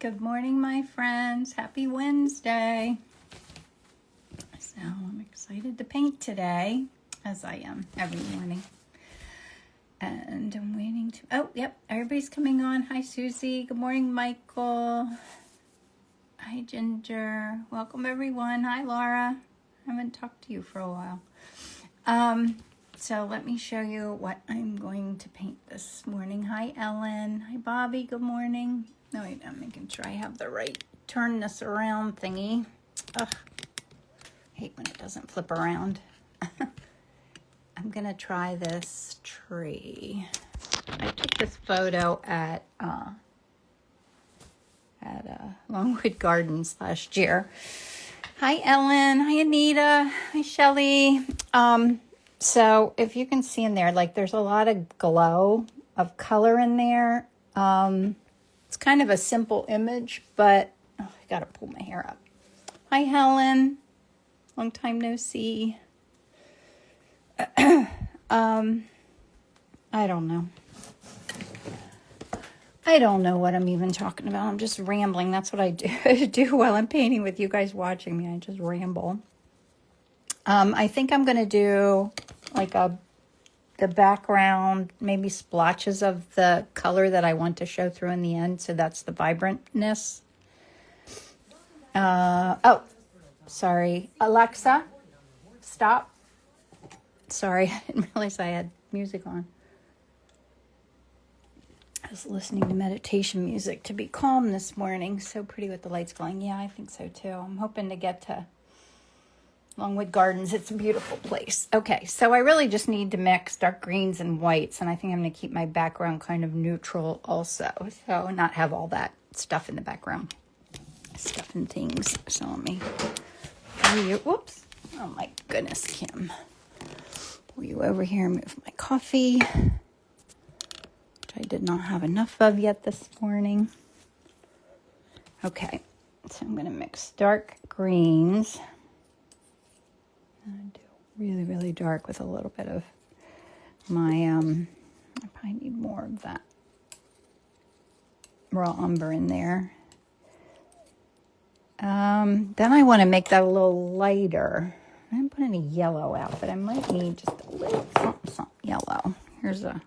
Good morning, my friends. Happy Wednesday. So I'm excited to paint today, as I am every morning. And I'm waiting to... Oh, yep, everybody's coming on. Hi, Susie. Good morning, Michael. Hi, Ginger. Welcome, everyone. Hi, Laura. I haven't talked to you for a while. So let me show you what I'm going to paint this morning. Hi, Ellen. Hi, Bobby. Good morning. No, wait, I'm making sure I have the right turn this around thingy. Ugh, hate when it doesn't flip around. I'm gonna try this tree. I took this photo at Longwood Gardens last year. Hi, Ellen. Hi, Anita. Hi, Shelly. So if you can see in there, like there's a lot of glow of color in there. It's kind of a simple image, but I gotta pull my hair up. Hi, Helen. Long time no see. I don't know. I don't know what I'm even talking about. I'm just rambling. That's what I do while I'm painting with you guys watching me. I just ramble. I think I'm going to do like the background, maybe splotches of the color that I want to show through in the end. So that's the vibrantness. Oh, sorry. Alexa, stop. Sorry, I didn't realize I had music on. I was listening to meditation music to be calm this morning. So pretty with the lights glowing. Yeah, I think so too. I'm hoping to get to Longwood Gardens. It's a beautiful place. Okay, so I really just need to mix dark greens and whites, and I think I'm going to keep my background kind of neutral also, so not have all that stuff in the background. Stuff and things. So let me pull you. Whoops. Oh my goodness, Kim. Pull you over here, move my coffee, which I did not have enough of yet this morning. Okay, so I'm going to mix dark greens. I do really, really dark with a little bit of my, I probably need more of that raw umber in there. Then I want to make that a little lighter. I didn't put any yellow out, but I might need just a little something yellow. Here's a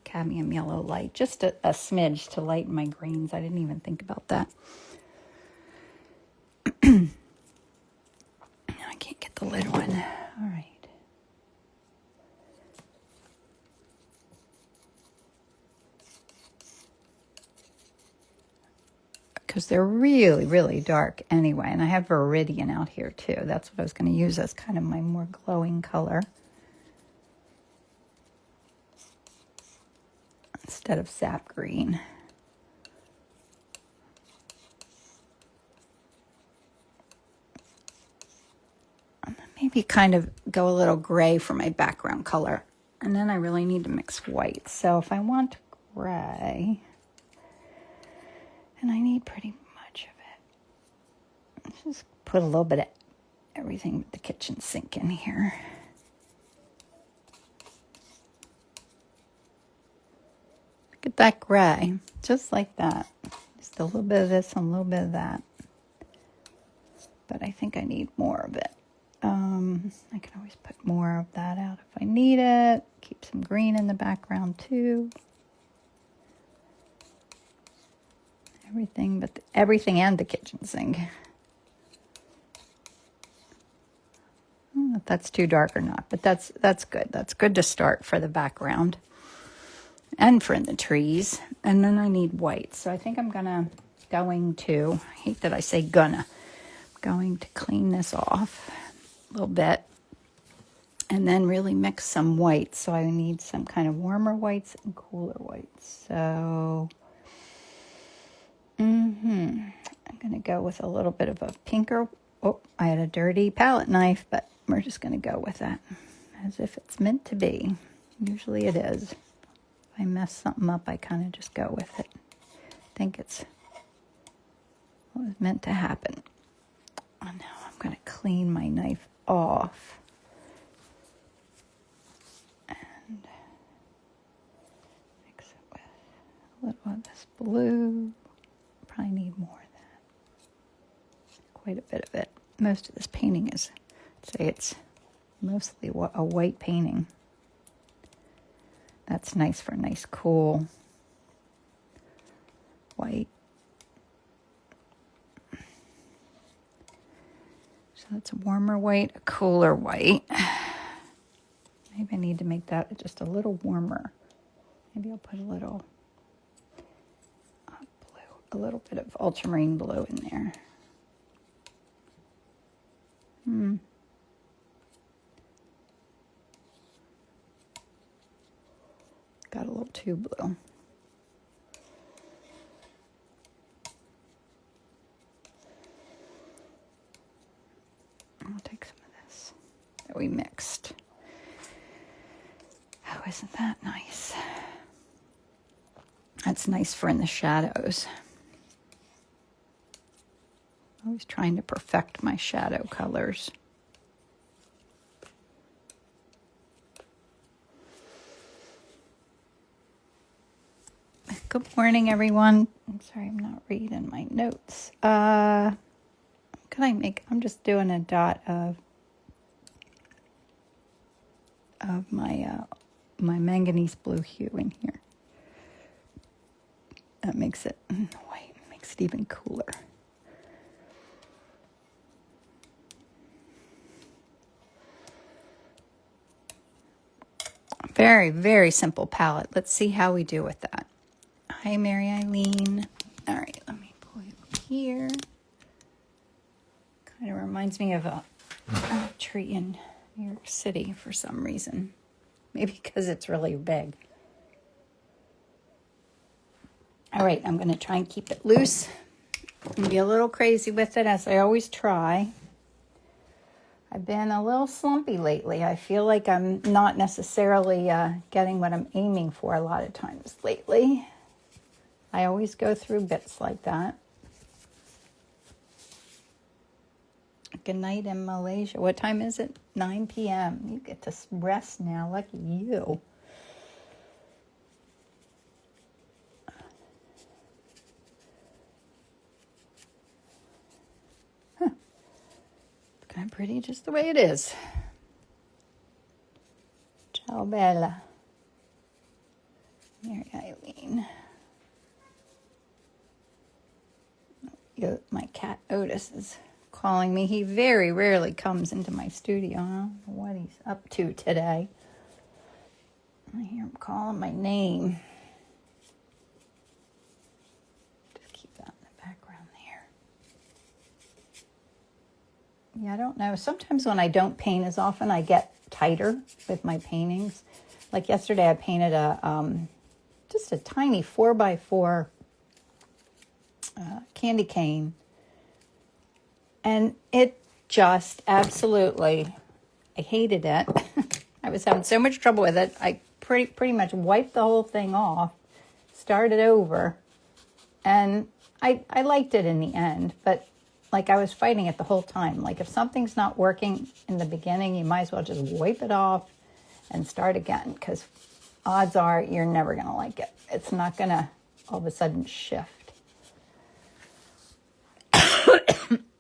cadmium yellow light, just a smidge to lighten my greens. I didn't even think about that. I can't get the lid on. All right. Because they're really, really dark anyway. And I have Viridian out here too. That's what I was going to use as kind of my more glowing color instead of sap green. Maybe kind of go a little gray for my background color. And then I really need to mix white. So if I want gray, and I need pretty much of it, let's just put a little bit of everything with the kitchen sink in here. Look at that gray, just like that. Just a little bit of this and a little bit of that. But I think I need more of it. I can always put more of that out if I need it. Keep some green in the background too. Everything but everything and the kitchen sink. I don't know if that's too dark or not, but that's good. That's good to start for the background and for in the trees. And then I need white. So I think I'm going to, I hate that I say going to clean this off a little bit and then really mix some whites. So I need some kind of warmer whites and cooler whites. So I'm going to go with a little bit of a pinker. Oh, I had a dirty palette knife, but we're just going to go with that as if it's meant to be. Usually it is. If I mess something up, I kind of just go with it. I think it's what was meant to happen. And now I'm going to clean my knife off. And mix it with a little of this blue. Probably need more of quite a bit of it. Most of this painting is, I'd say it's mostly a white painting. That's nice for a nice cool white. So that's a warmer white, a cooler white. Maybe I need to make that just a little warmer. Maybe I'll put a little blue, a little bit of ultramarine blue in there. Got a little too blue. I'll take some of this that we mixed. Oh, isn't that nice? That's nice for in the shadows. Always trying to perfect my shadow colors. Good morning, everyone. I'm sorry, I'm not reading my notes. Can I make? I'm just doing a dot of my my manganese blue hue in here. That makes it white, makes it even cooler. Very, very simple palette. Let's see how we do with that. Hi, Mary Eileen. All right, let me pull you up here. Kind of reminds me of a tree in New York City for some reason. Maybe because it's really big. All right, I'm going to try and keep it loose and be a little crazy with it, as I always try. I've been a little slumpy lately. I feel like I'm not necessarily getting what I'm aiming for a lot of times lately. I always go through bits like that. Good night in Malaysia. What time is it? 9 p.m. You get to rest now. Lucky you. Kind of pretty just the way it is. Ciao, Bella. Mary Eileen. My cat Otis is calling me. He very rarely comes into my studio. I don't know what he's up to today. I hear him calling my name. Just keep that in the background there. Yeah, I don't know. Sometimes when I don't paint as often, I get tighter with my paintings. Like yesterday, I painted just a tiny 4x4 candy cane. And it just absolutely, I hated it. I was having so much trouble with it. I pretty much wiped the whole thing off, started over, and I liked it in the end. But like I was fighting it the whole time. Like if something's not working in the beginning, you might as well just wipe it off and start again, because odds are you're never going to like it. It's not going to all of a sudden shift.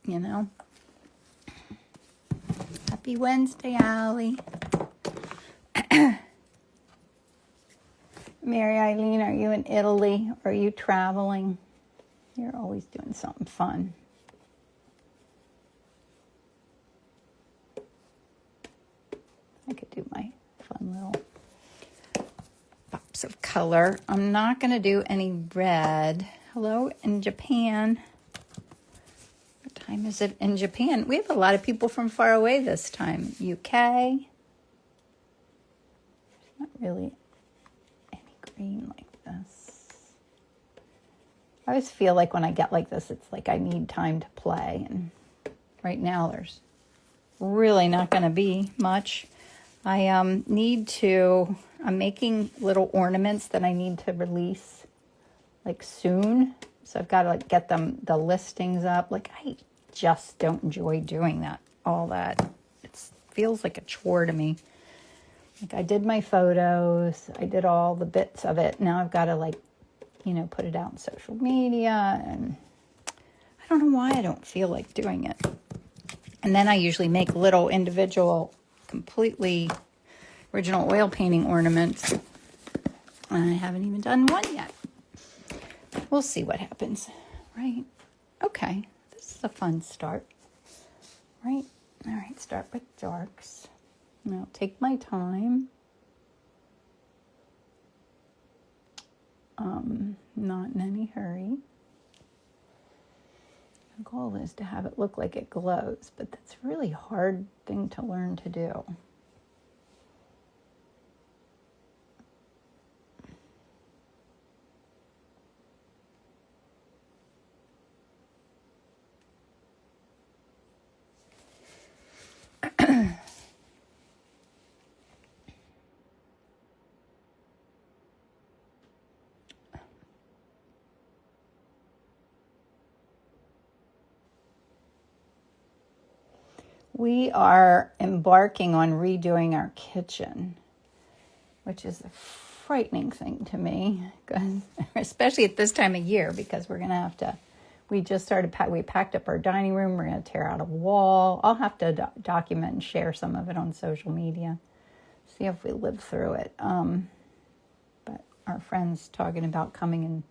You know? Happy Wednesday, Allie. Mary Eileen, are you in Italy? Are you traveling? You're always doing something fun. I could do my fun little pops of color. I'm not going to do any red. Hello in Japan. What time is it in Japan? We have a lot of people from far away this time. UK. Not really any green like this. I always feel like when I get like this, it's like I need time to play. And right now there's really not going to be much. I'm making little ornaments that I need to release like soon. So I've got to like get the listings up. Like I just don't enjoy doing all that. It feels like a chore to me. Like I did my photos, I did all the bits of it. Now I've got to put it out on social media, and I don't know why I don't feel like doing it. And then I usually make little individual, completely original oil painting ornaments. And I haven't even done one yet. We'll see what happens, right? Okay, this is a fun start, right? All right, start with darks. And I'll take my time. Not in any hurry. The goal is to have it look like it glows, but that's a really hard thing to learn to do. We are embarking on redoing our kitchen, which is a frightening thing to me, especially at this time of year, because we're going to have to, we just started, we packed up our dining room, we're going to tear out a wall. I'll have to document and share some of it on social media, see if we live through it. But our friend's talking about coming and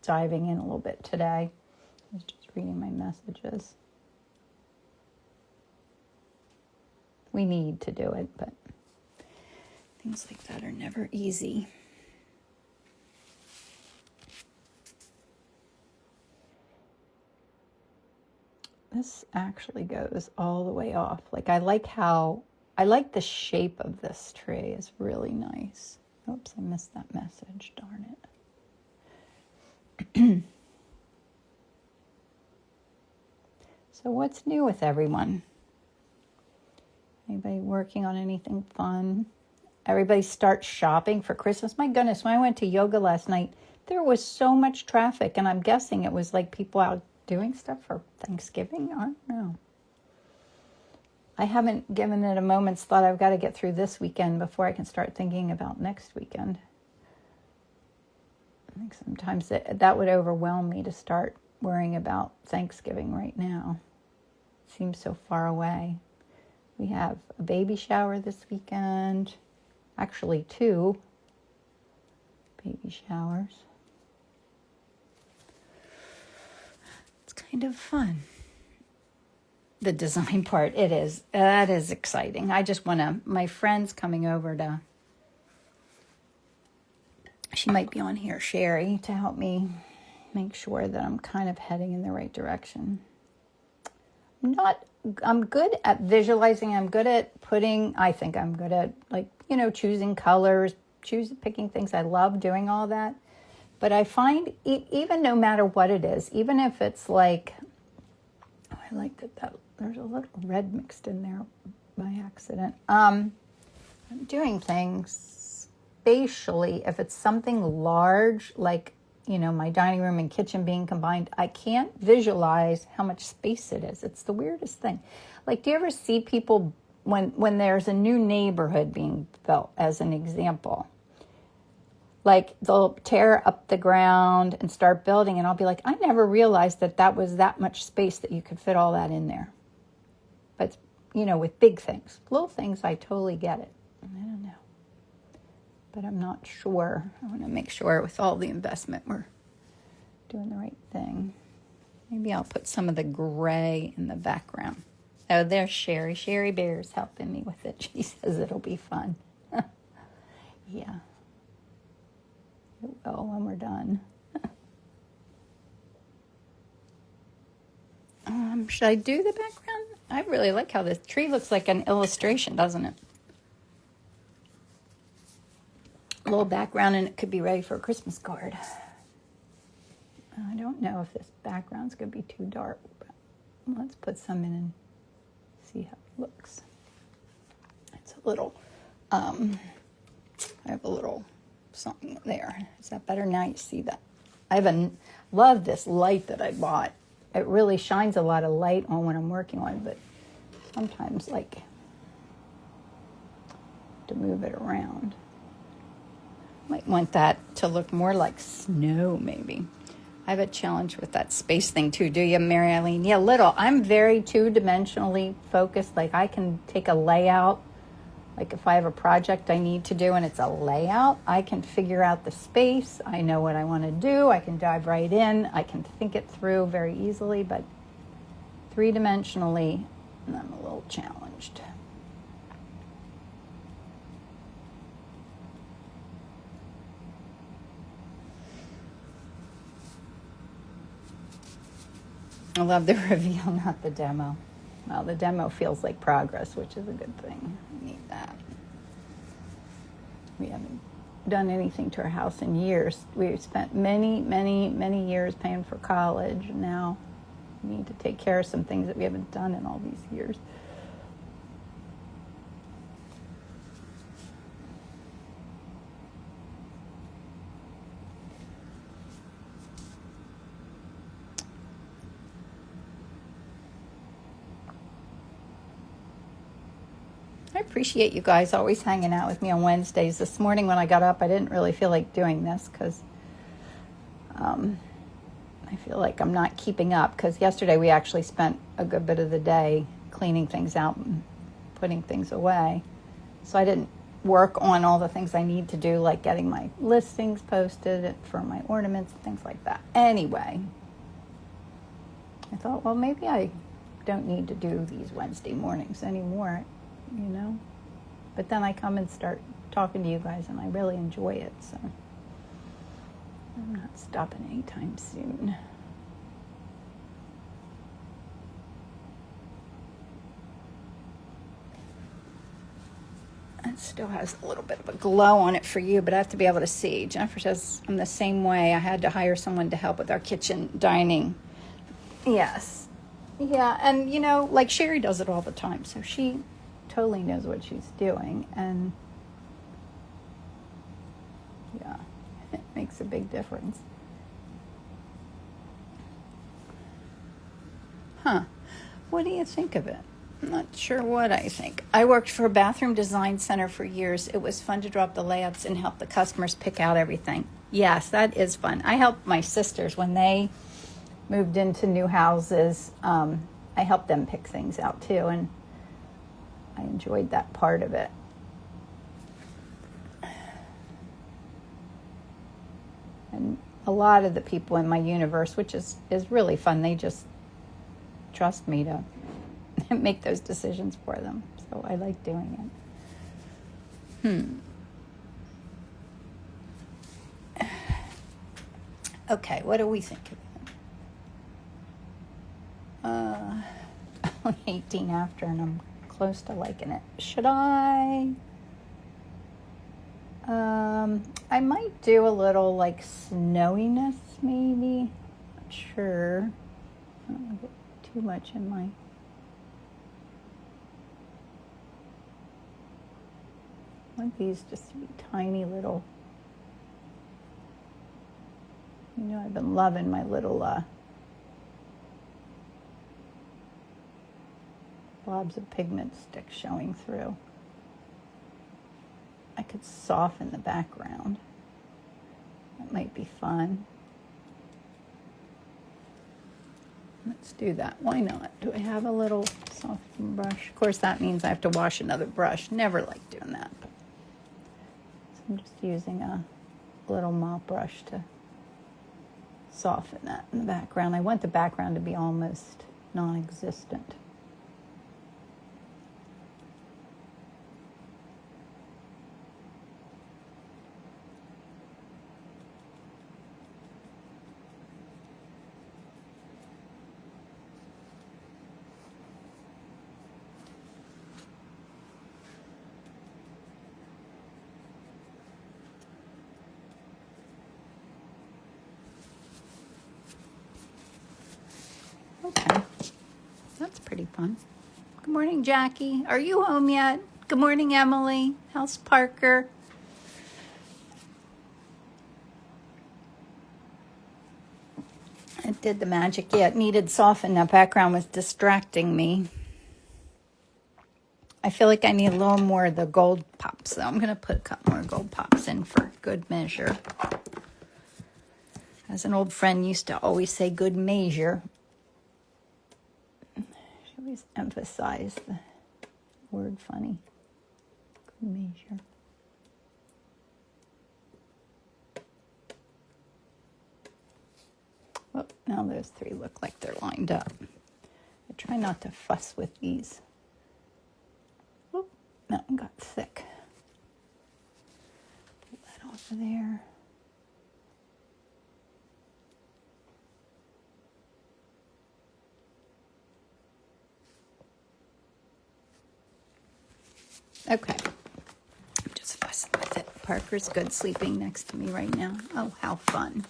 diving in a little bit today. I was just reading my messages. We need to do it, but things like that are never easy. This actually goes all the way off. Like I like the shape of this tree is really nice. Oops, I missed that message, darn it. So what's new with everyone? Anybody working on anything fun? Everybody starts shopping for Christmas. My goodness, when I went to yoga last night, there was so much traffic, and I'm guessing it was like people out doing stuff for Thanksgiving. I don't know. I haven't given it a moment's thought. I've got to get through this weekend before I can start thinking about next weekend. I think sometimes that would overwhelm me to start worrying about Thanksgiving right now. It seems so far away. We have a baby shower this weekend. Actually, 2 baby showers. It's kind of fun. The design part, it is. That is exciting. I just want to, my friend's coming over to, she might be on here, Sherry, to help me make sure that I'm kind of heading in the right direction. I'm good at visualizing. I'm good at I think I'm good at choosing colors, picking things. I love doing all that. But I find even no matter what it is, even if it's like, I like that there's a little red mixed in there by accident. I'm doing things spatially. If it's something large, like, my dining room and kitchen being combined, I can't visualize how much space it is. It's the weirdest thing. Like, do you ever see people when there's a new neighborhood being built, as an example? Like, they'll tear up the ground and start building, and I'll be like, I never realized that was that much space that you could fit all that in there. But, with big things. Little things, I totally get it. I don't know. But I'm not sure. I want to make sure with all the investment we're doing the right thing. Maybe I'll put some of the gray in the background. Oh, there's Sherry. Sherry Bear's helping me with it. She says it'll be fun. Yeah. It will when we're done. Should I do the background? I really like how this tree looks like an illustration, doesn't it? A little background, and it could be ready for a Christmas card. I don't know if this background's going to be too dark, but let's put some in and see how it looks. It's a little, I have a little something there. Is that better? Now you see that. Love this light that I bought. It really shines a lot of light on when I'm working on it, but sometimes, to move it around. Might want that to look more like snow, maybe. I have a challenge with that space thing too, do you, Mary Eileen? Yeah, little. I'm very two-dimensionally focused. Like I can take a layout. Like if I have a project I need to do and it's a layout, I can figure out the space. I know what I want to do. I can dive right in. I can think it through very easily, but three-dimensionally, I'm a little challenged. I love the reveal, not the demo. Well, the demo feels like progress, which is a good thing. I need that. We haven't done anything to our house in years. We've spent many, many, many years paying for college. And now we need to take care of some things that we haven't done in all these years. I appreciate you guys always hanging out with me on Wednesdays. This morning when I got up, I didn't really feel like doing this because I feel like I'm not keeping up, because yesterday we actually spent a good bit of the day cleaning things out and putting things away. So I didn't work on all the things I need to do, like getting my listings posted for my ornaments and things like that. Anyway, I thought, well, maybe I don't need to do these Wednesday mornings anymore, you know. But then I come and start talking to you guys, and I really enjoy it, so I'm not stopping anytime soon. It still has a little bit of a glow on it for you, but I have to be able to see. Jennifer says I'm the same way. I had to hire someone to help with our kitchen dining. Yes. Yeah, and you know, like Sherry does it all the time, so she totally knows what she's doing, and yeah, it makes a big difference. Huh. What do you think of it? I'm not sure what I think. I worked for a bathroom design center for years. It was fun to draw up the layouts and help the customers pick out everything. Yes, that is fun. I helped my sisters when they moved into new houses. I helped them pick things out too, and I enjoyed that part of it. And a lot of the people in my universe, which is really fun, they just trust me to make those decisions for them. So I like doing it. Okay, what do we think of it? 18 after, and I'm close to liking it. Should I? I might do a little like snowiness, maybe. Not sure. I don't want to get too much in my. I want these just to be tiny little. You know, I've been loving my little blobs of pigment sticks showing through. I could soften the background. That might be fun. Let's do that. Why not? Do I have a little softening brush? Of course, that means I have to wash another brush. Never like doing that. But so I'm just using a little mop brush to soften that in the background. I want the background to be almost non-existent. Okay, that's pretty fun. Good morning, Jackie. Are you home yet? Good morning, Emily. How's Parker? It did the magic. Yeah, it needed soften. That background was distracting me. I feel like I need a little more of the gold pops, so I'm going to put a couple more gold pops in for good measure. As an old friend used to always say, good measure. She always emphasized the word funny. Good measure. Well, now those three look like they're lined up. I try not to fuss with these. Oop, that one got thick. Pull that off of there. Okay, I'm just fussing with it. Parker's good sleeping next to me right now. Oh, how fun.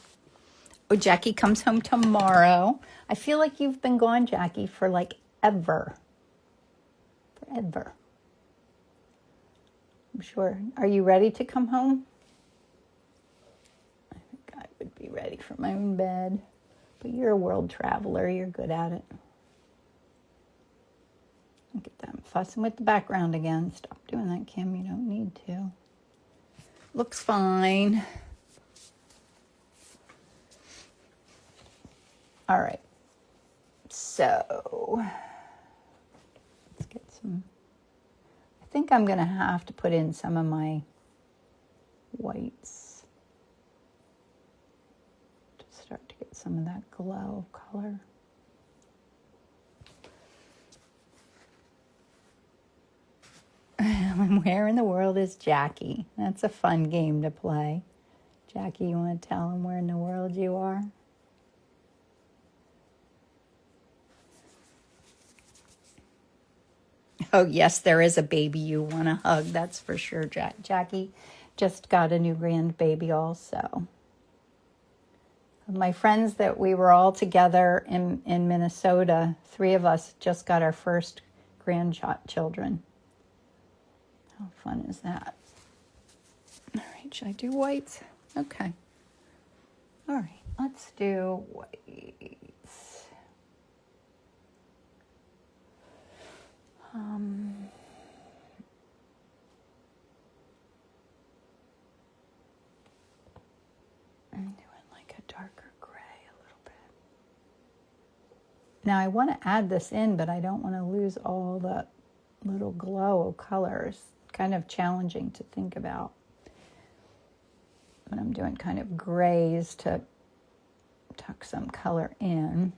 Oh, Jackie comes home tomorrow. I feel like you've been gone, Jackie, for like ever. Forever. I'm sure. Are you ready to come home? I think I would be ready for my own bed. But you're a world traveler. You're good at it. Look at that. I'm fussing with the background again. Stop doing that, Kim. You don't need to. Looks fine. All right. So, let's get some. I think I'm going to have to put in some of my whites to start to get some of that glow color. Where in the world is Jackie? That's a fun game to play. Jackie, you want to tell him where in the world you are? Oh, yes, there is a baby you want to hug. That's for sure. Jackie just got a new grandbaby also. My friends that we were all together in Minnesota, 3 of us just got our first grandchildren. How fun is that? All right, should I do whites? Okay. All right, let's do whites. I'm doing like a darker gray a little bit. Now I want to add this in, but I don't want to lose all the little glow of colors. Kind of challenging to think about. But I'm doing kind of grays to tuck some color in.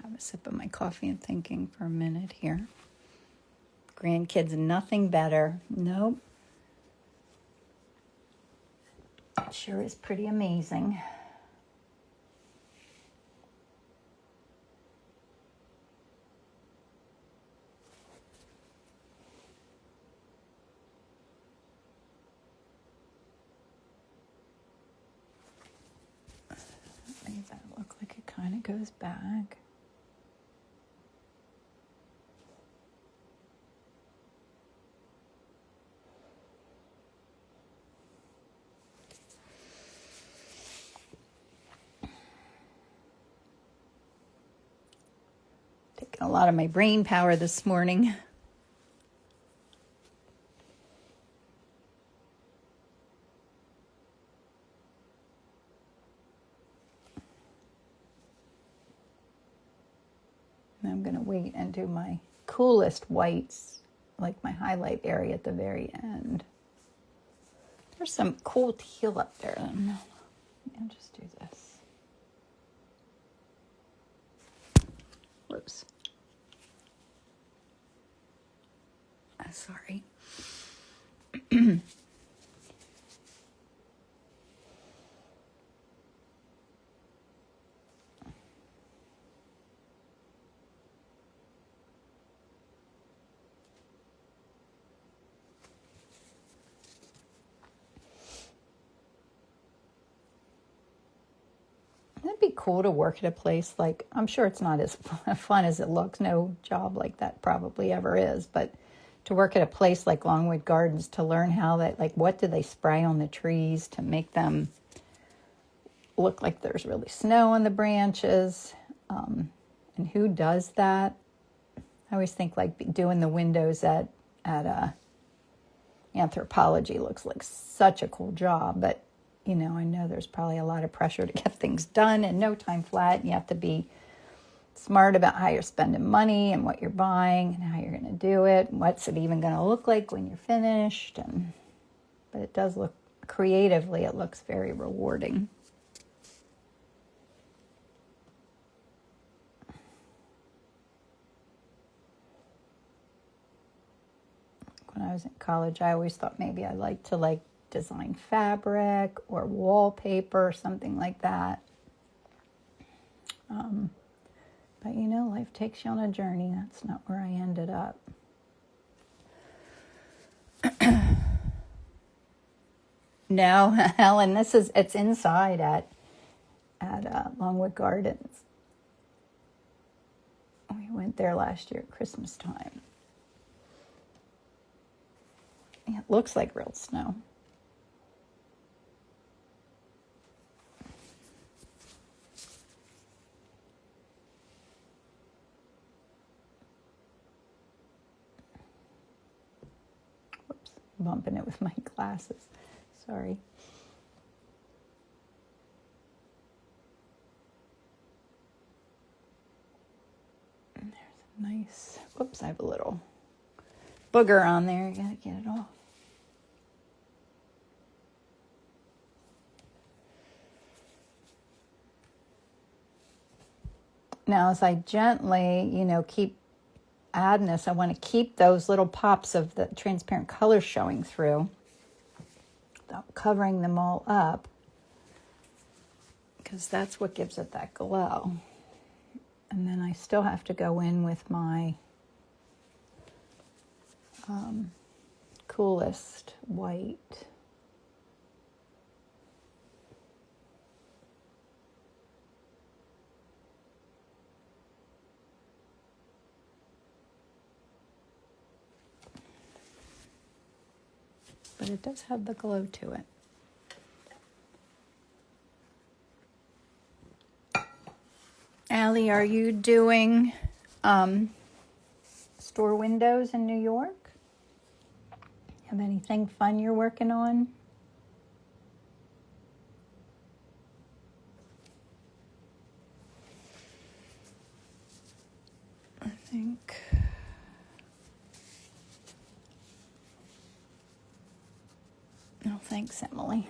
Have a sip of my coffee and thinking for a minute here. Grandkids, nothing better. Nope. It sure is pretty amazing. Make that look like it kind of goes back. Taking a lot of my brain power this morning. I'm going to wait and do my coolest whites, like my highlight area at the very end. There's some cool teal up there. I'll just do this. Whoops. Sorry. be cool to work at a place like, I'm sure it's not as fun as it looks. No job like that probably ever is. But to work at a place like Longwood Gardens, to learn how that, like, what do they spray on the trees to make them look like there's really snow on the branches, and who does that? I always think like doing the windows at Anthropology looks like such a cool job, but you know, I know there's probably a lot of pressure to get things done in no time flat, and you have to be smart about how you're spending money and what you're buying and how you're going to do it, and what's it even going to look like when you're finished. But it does look, creatively, it looks very rewarding. When I was in college, I always thought maybe I'd like to design fabric or wallpaper, something like that. But you know, life takes you on a journey. That's not where I ended up. No, Helen, it's inside at Longwood Gardens. We went there last year at Christmas time. Yeah, it looks like real snow. Whoops, bumping it with my glasses. Sorry. And there's a nice, whoops, I have a little booger on there. You gotta get it off. Now, as I gently, keep adding this, I want to keep those little pops of the transparent color showing through without covering them all up, because that's what gives it that glow. And then I still have to go in with my coolest white. But it does have the glow to it. Allie, are you doing store windows in New York? Have anything fun you're working on? I think... Oh, thanks, Emily.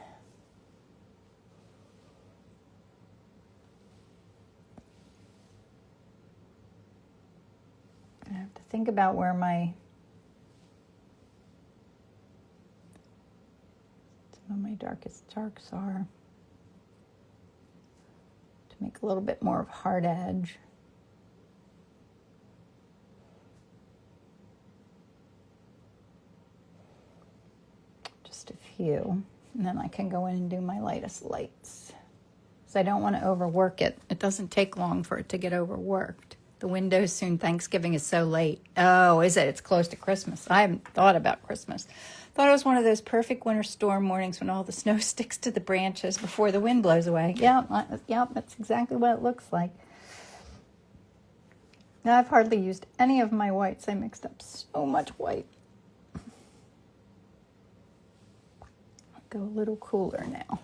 I have to think about where some of my darkest darks are, to make a little bit more of a hard edge. Just a few, and then I can go in and do my lightest lights. So I don't want to overwork it. It doesn't take long for it to get overworked. The window's soon. Thanksgiving is so late. Oh, is it? It's close to Christmas. I haven't thought about Christmas. Thought it was one of those perfect winter storm mornings when all the snow sticks to the branches before the wind blows away. Yeah, that's exactly what it looks like. Now, I've hardly used any of my whites. I mixed up so much white. I'll go a little cooler now.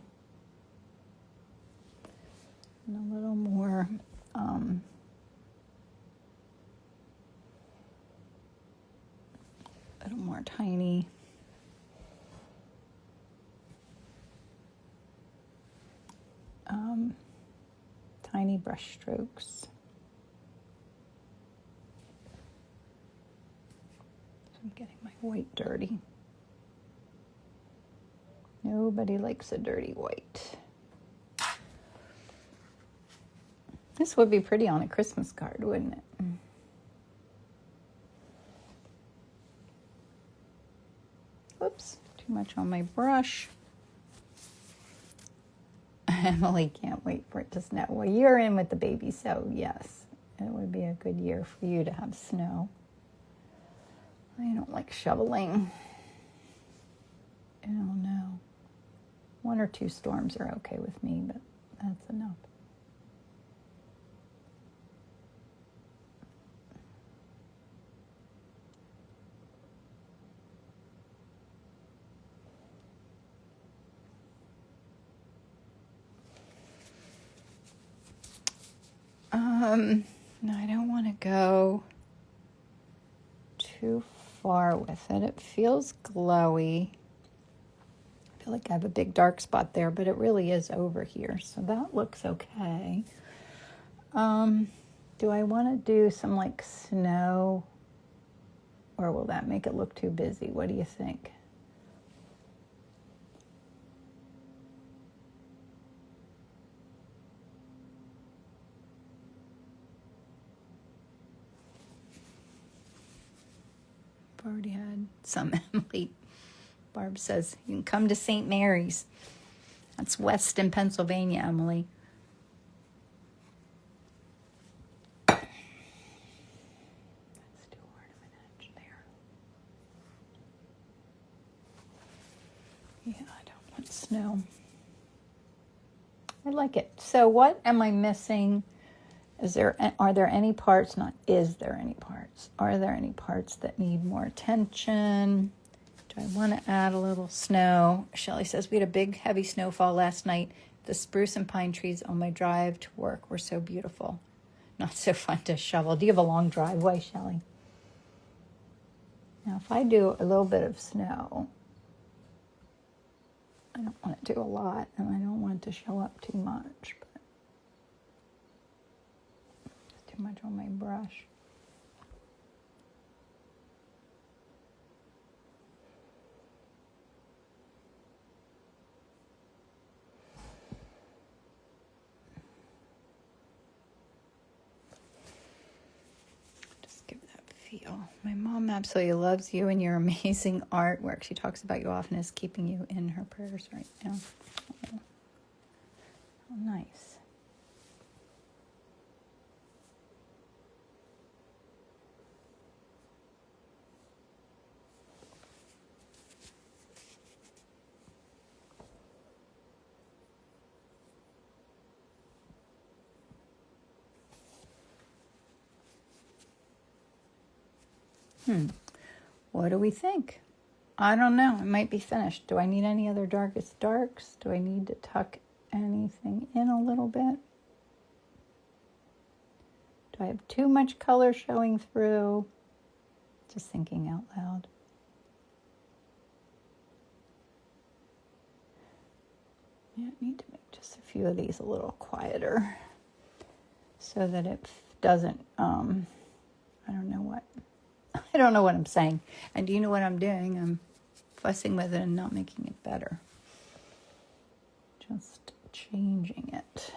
And a little more tiny tiny brush strokes. So I'm getting my white dirty. Nobody likes a dirty white. This would be pretty on a Christmas card, wouldn't it? Whoops, too much on my brush. Emily can't wait for it to snow. Well, you're in with the baby, so yes, it would be a good year for you to have snow. I don't like shoveling. I don't know. 1 or 2 storms are okay with me, but that's enough. No, I don't want to go too far with it. It feels glowy. I feel like I have a big dark spot there, but it really is over here, so that looks okay. Do I want to do some like snow, or will that make it look too busy? What do you think? I've already had some. Emily. Barb says, you can come to St. Mary's. That's west in Pennsylvania, Emily. Let's do ornament edge there. Yeah, I don't want snow. I like it. So what am I missing? Are there any parts, not is there any parts? Are there any parts that need more attention? Do I want to add a little snow? Shelley says, we had a big heavy snowfall last night. The spruce and pine trees on my drive to work were so beautiful. Not so fun to shovel. Do you have a long driveway, Shelley? Now, if I do a little bit of snow, I don't want to do a lot, and I don't want it to show up too much, but it's too much on my brush. Feel. My mom absolutely loves you and your amazing artwork. She talks about you often as keeping you in her prayers right now. Oh, nice. What do we think? I don't know. It might be finished. Do I need any other darkest darks? Do I need to tuck anything in a little bit? Do I have too much color showing through? Just thinking out loud. Yeah, I need to make just a few of these a little quieter so that it doesn't, I don't know what. I don't know what I'm saying. And do you know what I'm doing? I'm fussing with it and not making it better. Just changing it.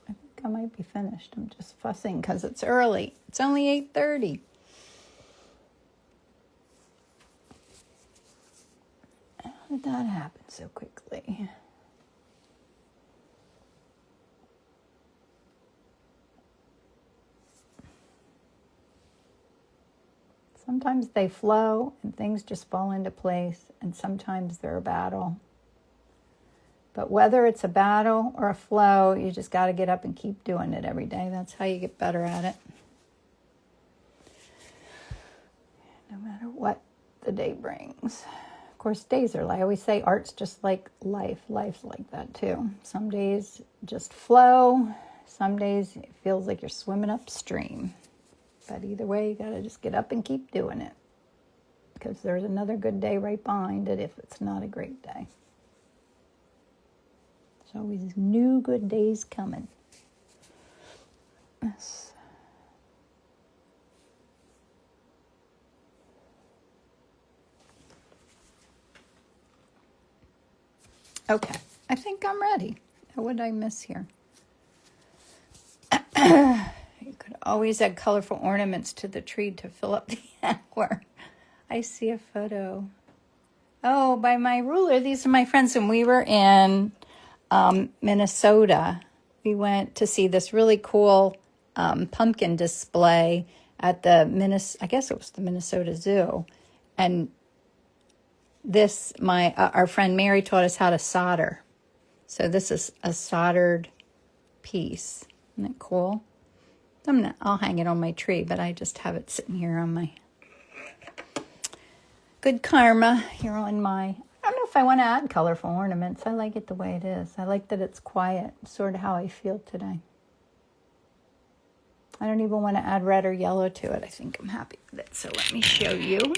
I think I might be finished. I'm just fussing because it's early. It's only 8:30. How did that happen so quickly? Sometimes they flow and things just fall into place, and sometimes they're a battle. But whether it's a battle or a flow, you just got to get up and keep doing it every day. That's how you get better at it. No matter what the day brings. Of course, days are like, I always say, art's just like life. Life's like that too. Some days just flow. Some days it feels like you're swimming upstream. But either way, you got to just get up and keep doing it. Because there's another good day right behind it if it's not a great day. There's always new good days coming. Yes. Okay, I think I'm ready. What did I miss here? Could always add colorful ornaments to the tree to fill up the hour. I see a photo. Oh, by my ruler. These are my friends. When we were in Minnesota, we went to see this really cool pumpkin display at the I guess it was the Minnesota Zoo. And this, our friend Mary taught us how to solder. So this is a soldered piece. Isn't it cool? I'll hang it on my tree, but I just have it sitting here on my good karma here on my, I don't know if I want to add colorful ornaments. I like it the way it is. I like that it's quiet, sort of how I feel today. I don't even want to add red or yellow to it. I think I'm happy with it. So let me show you.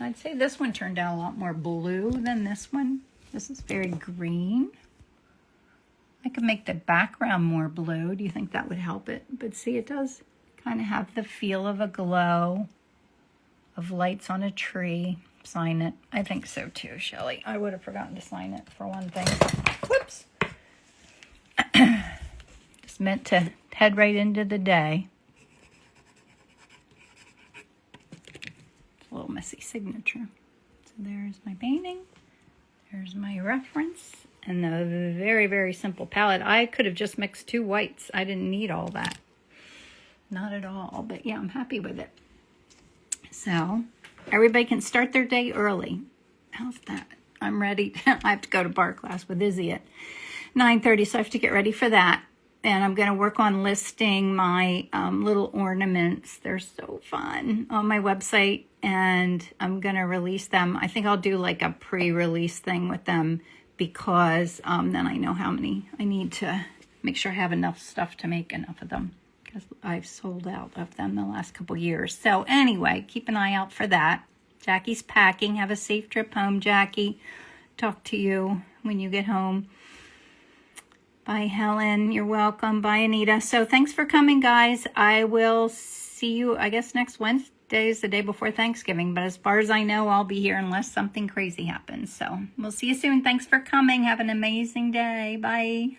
I'd say this one turned out a lot more blue than this one. This is very green. I could make the background more blue. Do you think that would help it? But see, it does kind of have the feel of a glow of lights on a tree. Sign it. I think so too, Shelley. I would have forgotten to sign it for one thing. Whoops. Just meant to head right into the day. It's a little messy signature. So there's my painting. There's my reference. And the very, very simple palette. I could have just mixed 2 whites. I didn't need all that. Not at all. But yeah, I'm happy with it. So everybody can start their day early. How's that? I'm ready. I have to go to bar class with Izzy at 9:30, so I have to get ready for that. And I'm going to work on listing my little ornaments. They're so fun on my website, and I'm going to release them. I think I'll do like a pre-release thing with them because then I know how many I need to make sure I have enough stuff to make enough of them because I've sold out of them the last couple years. So anyway, keep an eye out for that. Jackie's packing. Have a safe trip home, Jackie. Talk to you when you get home. Bye, Helen. You're welcome. Bye, Anita. So thanks for coming, guys. I will see you, I guess, next Wednesday is the day before Thanksgiving. But as far as I know, I'll be here unless something crazy happens. So we'll see you soon. Thanks for coming. Have an amazing day. Bye.